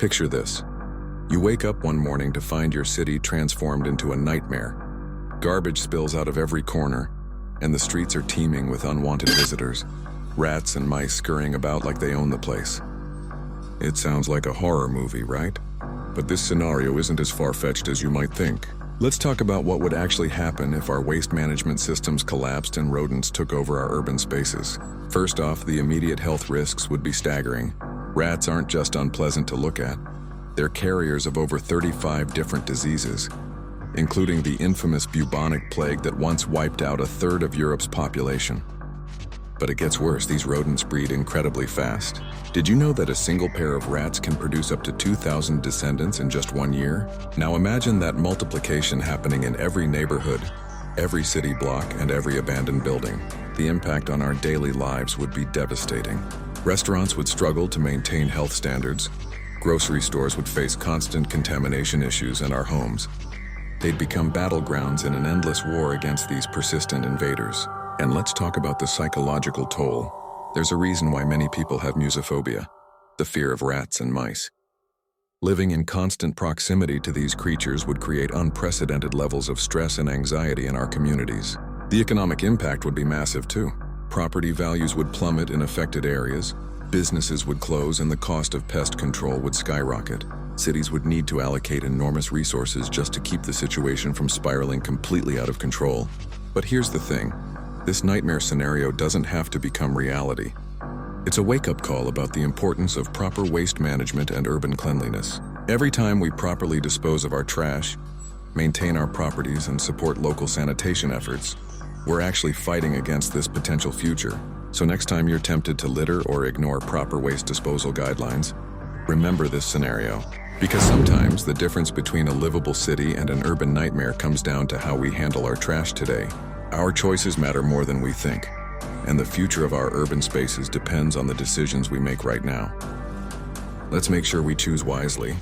Picture this. You wake up one morning to find your city transformed into a nightmare. Garbage spills out of every corner, and the streets are teeming with unwanted visitors, rats and mice scurrying about like they own the place. It sounds like a horror movie, right? But this scenario isn't as far-fetched as you might think. Let's talk about what would actually happen if our waste management systems collapsed and rodents took over our urban spaces. First off, the immediate health risks would be staggering. Rats aren't just unpleasant to look at. They're carriers of over 35 different diseases, including the infamous bubonic plague that once wiped out a third of Europe's population. But it gets worse. These rodents breed incredibly fast. Did you know that a single pair of rats can produce up to 2,000 descendants in just 1 year? Now imagine that multiplication happening in every neighborhood, every city block, and every abandoned building. The impact on our daily lives would be devastating. Restaurants would struggle to maintain health standards. Grocery stores would face constant contamination issues, and our homes, they'd become battlegrounds in an endless war against these persistent invaders. And let's talk about the psychological toll. There's a reason why many people have musophobia, the fear of rats and mice. Living in constant proximity to these creatures would create unprecedented levels of stress and anxiety in our communities. The economic impact would be massive too. Property values would plummet in affected areas, businesses would close, and the cost of pest control would skyrocket. Cities would need to allocate enormous resources just to keep the situation from spiraling completely out of control. But here's the thing. This nightmare scenario doesn't have to become reality. It's a wake-up call about the importance of proper waste management and urban cleanliness. Every time we properly dispose of our trash, maintain our properties, and support local sanitation efforts, we're actually fighting against this potential future. So next time you're tempted to litter or ignore proper waste disposal guidelines, remember this scenario. Because sometimes the difference between a livable city and an urban nightmare comes down to how we handle our trash today. Our choices matter more than we think, and the future of our urban spaces depends on the decisions we make right now. Let's make sure we choose wisely,